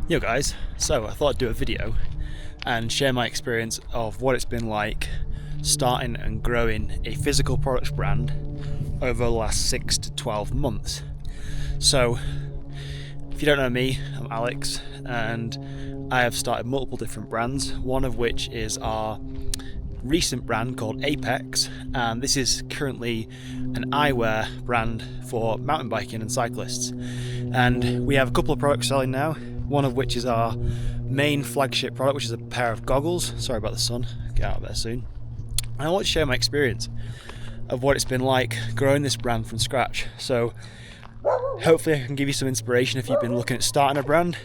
Yo guys, so I thought I'd do a video and share my experience of what it's been like starting and growing a physical products brand over the last 6 to 12 months. So, if you don't know me, I'm Alex and I have started multiple different brands, one of which is our recent brand called Apex, and this is currently an eyewear brand for mountain biking and cyclists. And we have a couple of products selling now, one of which is our main flagship product, which is a pair of goggles. Sorry about the sun, get out of there soon. And I want to share my experience of what it's been like growing this brand from scratch. So hopefully I can give you some inspiration if you've been looking at starting a brand,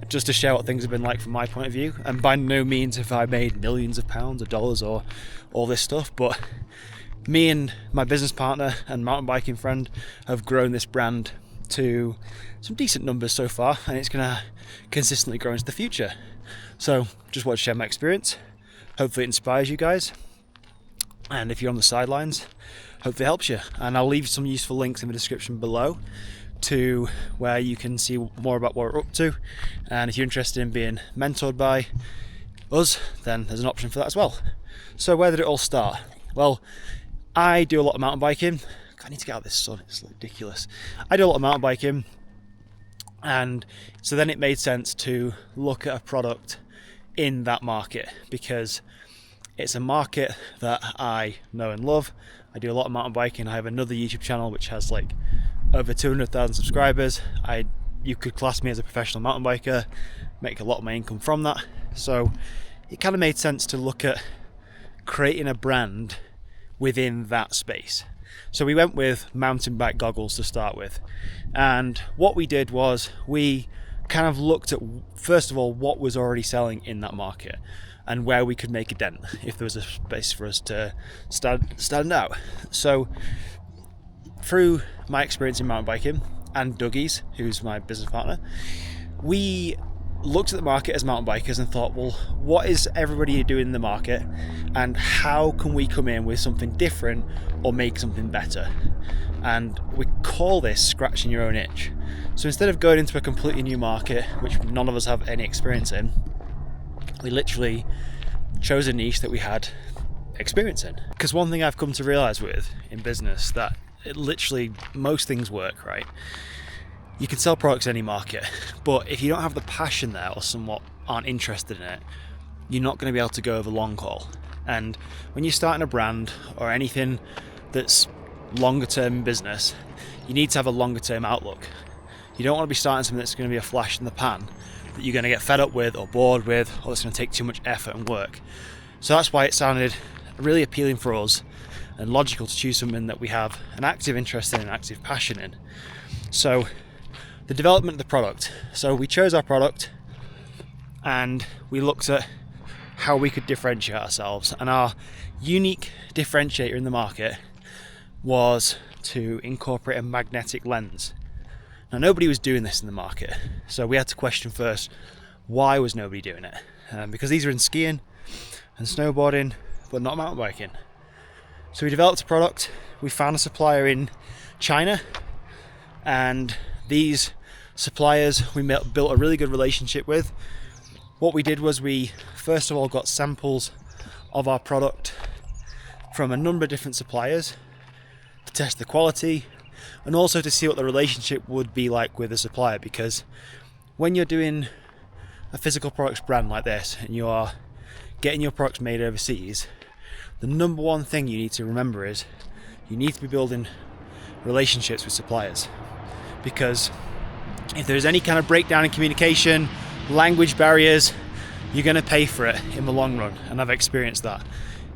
just to share what things have been like from my point of view. And by no means have I made millions of pounds or dollars or all this stuff, but me and my business partner and mountain biking friend have grown this brand to some decent numbers so far, and it's going to consistently grow into the future. So just want to share my experience. Hopefully it inspires you guys, and if you're on the sidelines, hopefully it helps you. And I'll leave some useful links in the description below to where you can see more about what we're up to, and if you're interested in being mentored by us, then there's an option for that as well. So where did it all start? Well, I do a lot of mountain biking. I need to get out of this sun, it's ridiculous. I do a lot of mountain biking, and so then it made sense to look at a product in that market, because it's a market that I know and love. I do a lot of mountain biking. I have another YouTube channel which has like over 200,000 subscribers. You could class me as a professional mountain biker, make a lot of my income from that. So it kind of made sense to look at creating a brand within that space. So we went with mountain bike goggles to start with, and what we did was we kind of looked at, first of all, what was already selling in that market and where we could make a dent if there was a space for us to stand out. So through my experience in mountain biking and Dougie's, who's my business partner, we looked at the market as mountain bikers and thought, well, what is everybody doing in the market, and how can we come in with something different or make something better? And we call this scratching your own itch. So instead of going into a completely new market, which none of us have any experience in, we literally chose a niche that we had experience in. Because one thing I've come to realize in business, that literally most things work, right? You can sell products in any market, but if you don't have the passion there, or somewhat aren't interested in it, you're not going to be able to go over long haul. And when you're starting a brand or anything that's longer term business, you need to have a longer term outlook. You don't want to be starting something that's going to be a flash in the pan, that you're going to get fed up with or bored with, or it's going to take too much effort and work. So that's why it sounded really appealing for us and logical to choose something that we have an active interest in, an active passion in. So the development of the product. So we chose our product and we looked at how we could differentiate ourselves, and our unique differentiator in the market was to incorporate a magnetic lens. Now, nobody was doing this in the market, so we had to question first, why was nobody doing it? Because these are in skiing and snowboarding, but not mountain biking. So we developed a product. We found a supplier in China, and these suppliers we built a really good relationship with. What we did was we first of all got samples of our product from a number of different suppliers to test the quality, and also to see what the relationship would be like with the supplier, because when you're doing a physical products brand like this and you are getting your products made overseas, the number one thing you need to remember is you need to be building relationships with suppliers, because if there's any kind of breakdown in communication, language barriers, you're going to pay for it in the long run. And I've experienced that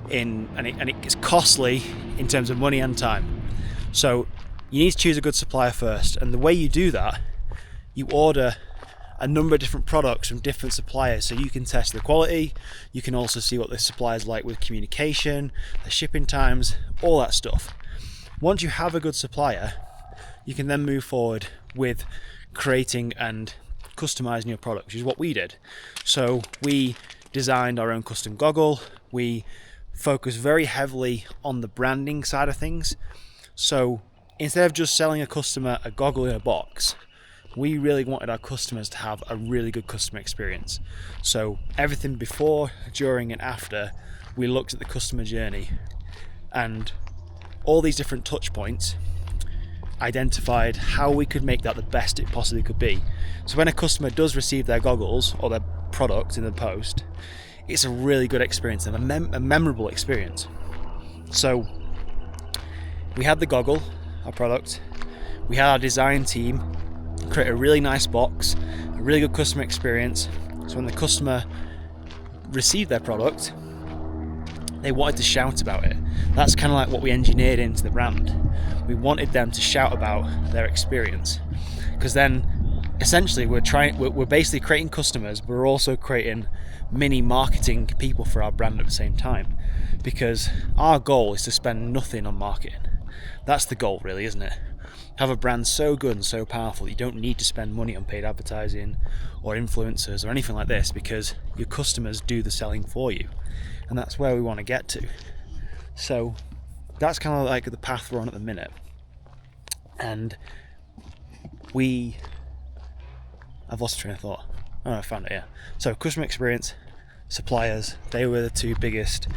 and it's costly in terms of money and time. So you need to choose a good supplier first, and the way you do that, you order a number of different products from different suppliers so you can test the quality. You can also see what the supplier's like with communication, the shipping times, all that stuff. Once you have a good supplier, you can then move forward with creating and customizing your product, which is what we did. So we designed our own custom goggle. We focused very heavily on the branding side of things. So instead of just selling a customer a goggle in a box, we really wanted our customers to have a really good customer experience. So everything before, during and after, we looked at the customer journey and all these different touch points, identified how we could make that the best it possibly could be. So when a customer does receive their goggles or their product in the post, it's a really good experience and a memorable experience. So we had the goggle, our product, we had our design team create a really nice box, a really good customer experience, so when the customer received their product, they wanted to shout about it. That's kind of like what we engineered into the brand. We wanted them to shout about their experience, because then essentially we're basically creating customers, but we're also creating mini marketing people for our brand at the same time, because our goal is to spend nothing on marketing. That's the goal, really, isn't it? Have a brand so good and so powerful that you don't need to spend money on paid advertising or influencers or anything like this, because your customers do the selling for you, and that's where we want to get to. So that's kind of like the path we're on at the minute. And I've lost train of thought. Oh, I found it, yeah. So customer experience, suppliers, they were the two biggest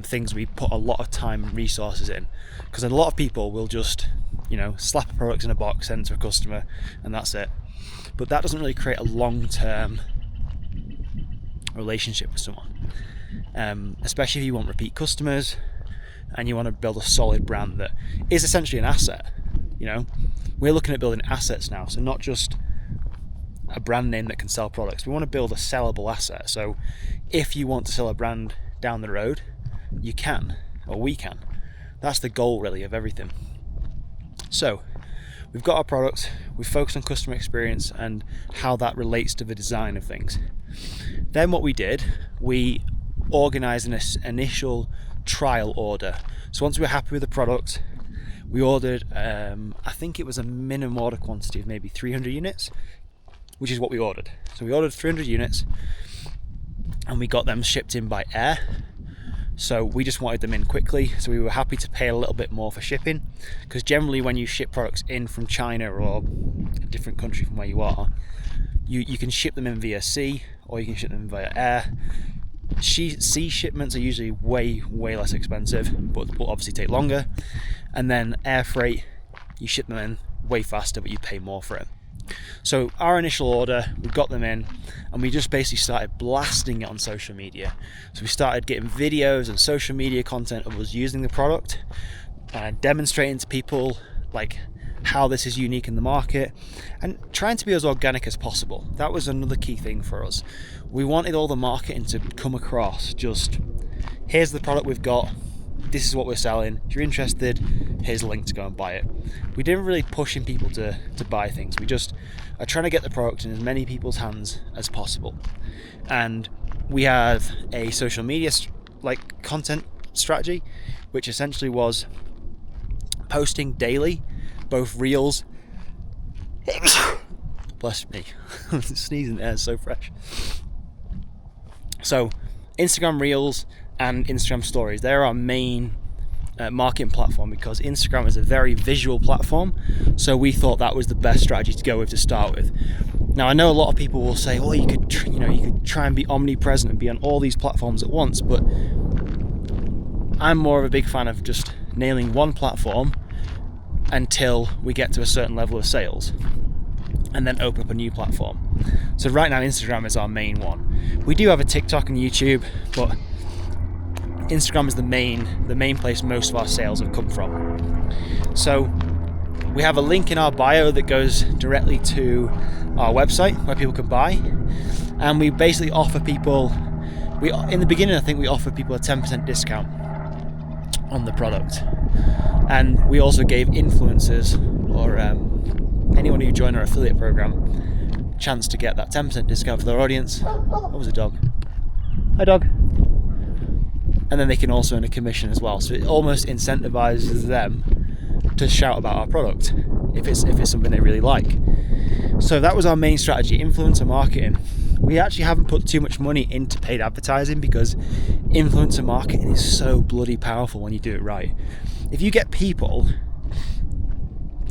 things we put a lot of time and resources in, because a lot of people will just slap a product in a box, send it to a customer, and that's it. But that doesn't really create a long-term relationship with someone, especially if you want repeat customers and you want to build a solid brand that is essentially an asset. We're looking at building assets now, so not just a brand name that can sell products. We want to build a sellable asset. So if you want to sell a brand down the road, you can, or we can. That's the goal, really, of everything. So we've got our product, we've focused on customer experience and how that relates to the design of things. Then what we did, we organized an initial trial order. So once we were happy with the product, we ordered, I think it was a minimum order quantity of maybe 300 units, which is what we ordered. So we ordered 300 units and we got them shipped in by air. So we just wanted them in quickly, so we were happy to pay a little bit more for shipping, because generally when you ship products in from China or a different country from where you are, you can ship them in via sea or you can ship them via air. Sea shipments are usually way less expensive, but will obviously take longer, and then air freight, you ship them in way faster but you pay more for it. So our initial order, we got them in and we just basically started blasting it on social media. So we started getting videos and social media content of us using the product, demonstrating to people like how this is unique in the market, and trying to be as organic as possible. That was another key thing for us. We wanted all the marketing to come across just, here's the product we've got, this is what we're selling, if you're interested, here's a link to go and buy it. We didn't really pushing people to buy things. We just are trying to get the product in as many people's hands as possible. And we have a social media content strategy, which essentially was posting daily, both reels, bless me, sneezing there, it's so fresh. So Instagram reels and Instagram stories, they're our main marketing platform, because Instagram is a very visual platform, so we thought that was the best strategy to go with to start with. Now I know a lot of people will say, you could try and be omnipresent and be on all these platforms at once, but I'm more of a big fan of just nailing one platform until we get to a certain level of sales, and then open up a new platform. So right now Instagram is our main one. We do have a TikTok and YouTube, but Instagram is the main place most of our sales have come from. So we have a link in our bio that goes directly to our website where people can buy, and we basically offer people, in the beginning I think we offered people a 10% discount on the product, and we also gave influencers or anyone who joined our affiliate program chance to get that 10% discount for their audience. That was a dog. Hi dog. And then they can also earn a commission as well. So it almost incentivizes them to shout about our product if it's something they really like. So that was our main strategy, influencer marketing. We actually haven't put too much money into paid advertising, because influencer marketing is so bloody powerful when you do it right. If you get people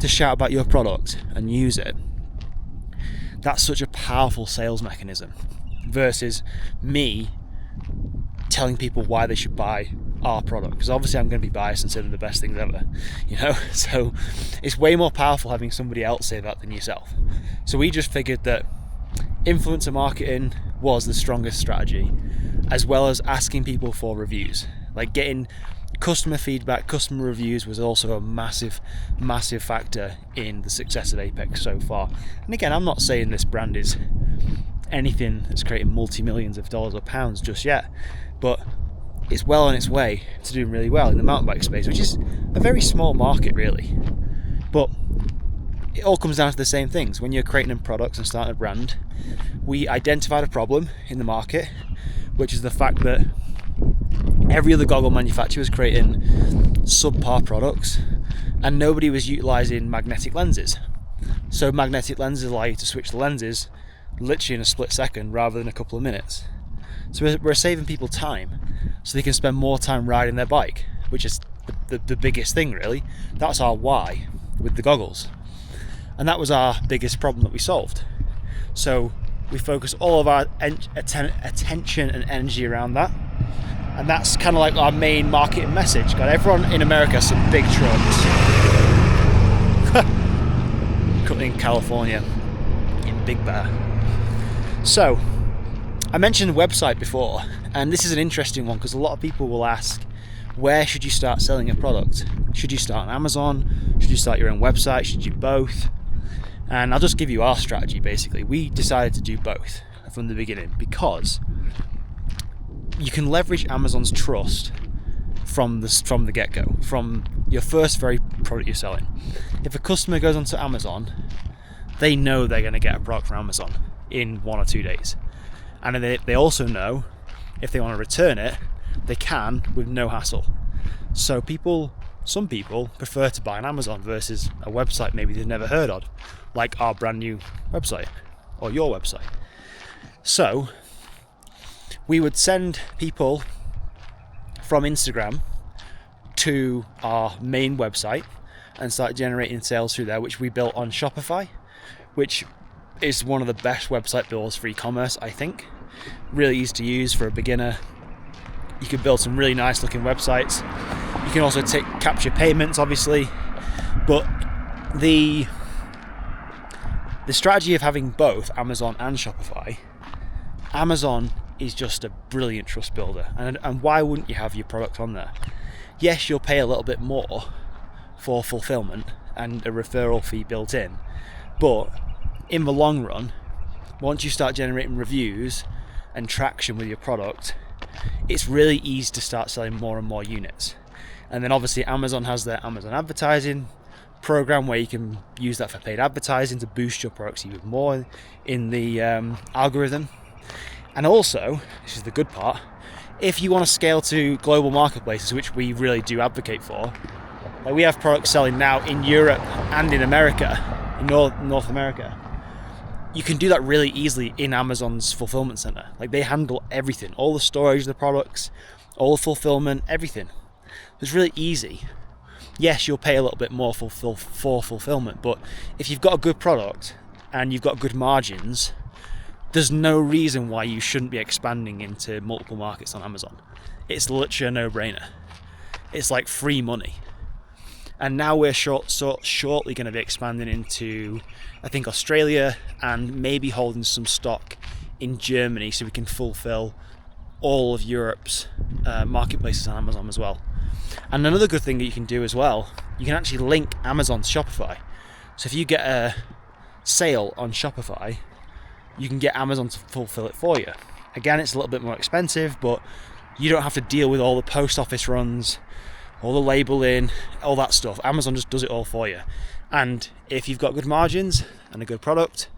to shout about your product and use it, That's such a powerful sales mechanism versus me telling people why they should buy our product, because obviously I'm going to be biased and say they're the best things ever, so it's way more powerful having somebody else say that than yourself. So we just figured that influencer marketing was the strongest strategy, as well as asking people for reviews. Like getting customer feedback, customer reviews was also a massive factor in the success of Apex so far. And again, I'm not saying this brand is anything that's creating multi-millions of dollars or pounds just yet, but it's well on its way to doing really well in the mountain bike space, which is a very small market really. But it all comes down to the same things. When you're creating products and starting a brand, we identified a problem in the market, which is the fact that every other goggle manufacturer was creating subpar products and nobody was utilizing magnetic lenses. So magnetic lenses allow you to switch the lenses literally in a split second rather than a couple of minutes. So we're saving people time so they can spend more time riding their bike, which is the biggest thing really. That's our why with the goggles. And that was our biggest problem that we solved. So we focus all of our attention and energy around that. And that's kind of like our main marketing message. Got everyone in America some big trucks. In California, in Big Bear. So, I mentioned the website before, and this is an interesting one because a lot of people will ask, where should you start selling a product? Should you start on Amazon? Should you start your own website? Should you both? And I'll just give you our strategy basically. We decided to do both from the beginning because you can leverage Amazon's trust from the get-go, from your first very product you're selling. If a customer goes onto Amazon, they know they're going to get a product from Amazon in 1 or 2 days. And they also know if they want to return it, they can with no hassle. So some people prefer to buy on Amazon versus a website maybe they've never heard of, like our brand new website or your website. So we would send people from Instagram to our main website and start generating sales through there, which we built on Shopify, which is one of the best website builders for e-commerce, I think. Really easy to use for a beginner. You can build some really nice looking websites. You can also capture payments, obviously. But the strategy of having both Amazon and Shopify, Amazon is just a brilliant trust builder. And why wouldn't you have your product on there? Yes, you'll pay a little bit more for fulfillment and a referral fee built in, but in the long run, once you start generating reviews and traction with your product, it's really easy to start selling more and more units. And then obviously Amazon has their Amazon advertising program where you can use that for paid advertising to boost your products even more in the algorithm. And also, this is the good part, if you want to scale to global marketplaces, which we really do advocate for, like we have products selling now in Europe and in America, in North America, you can do that really easily in Amazon's fulfillment center. Like they handle everything, all the storage of the products, all the fulfillment, everything. It's really easy. Yes, you'll pay a little bit more for fulfillment, but if you've got a good product and you've got good margins, there's no reason why you shouldn't be expanding into multiple markets on Amazon. It's literally a no-brainer. It's like free money. And now we're shortly going to be expanding into, I think, Australia and maybe holding some stock in Germany so we can fulfill all of Europe's marketplaces on Amazon as well. And another good thing that you can do as well, you can actually link Amazon to Shopify. So if you get a sale on Shopify, you can get Amazon to fulfill it for you. Again, it's a little bit more expensive, but you don't have to deal with all the post office runs, all the labeling, all that stuff. Amazon just does it all for you. And if you've got good margins and a good product,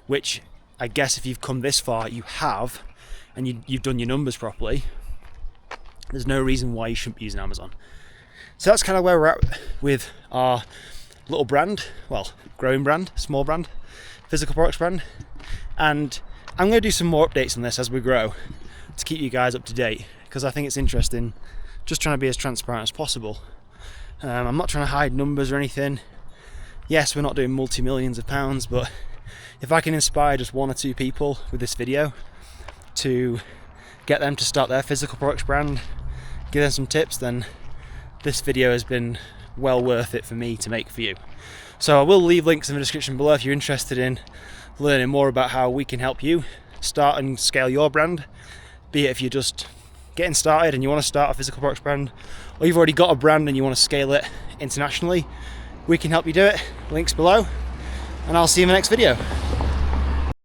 which I guess if you've come this far, you have, and you've done your numbers properly, there's no reason why you shouldn't be using Amazon. So that's kind of where we're at with our little brand, well, growing brand, small brand, physical products brand. And I'm going to do some more updates on this as we grow to keep you guys up to date, because I think it's interesting, just trying to be as transparent as possible. I'm not trying to hide numbers or anything. Yes, we're not doing multi-millions of pounds, but if I can inspire just 1 or 2 people with this video to get them to start their physical products brand, give them some tips, then this video has been well worth it for me to make for you. So I will leave links in the description below if you're interested in learning more about how we can help you start and scale your brand, be it if you're just getting started and you want to start a physical products brand, or you've already got a brand and you want to scale it internationally. We can help you do it. Links below, and I'll see you in the next video.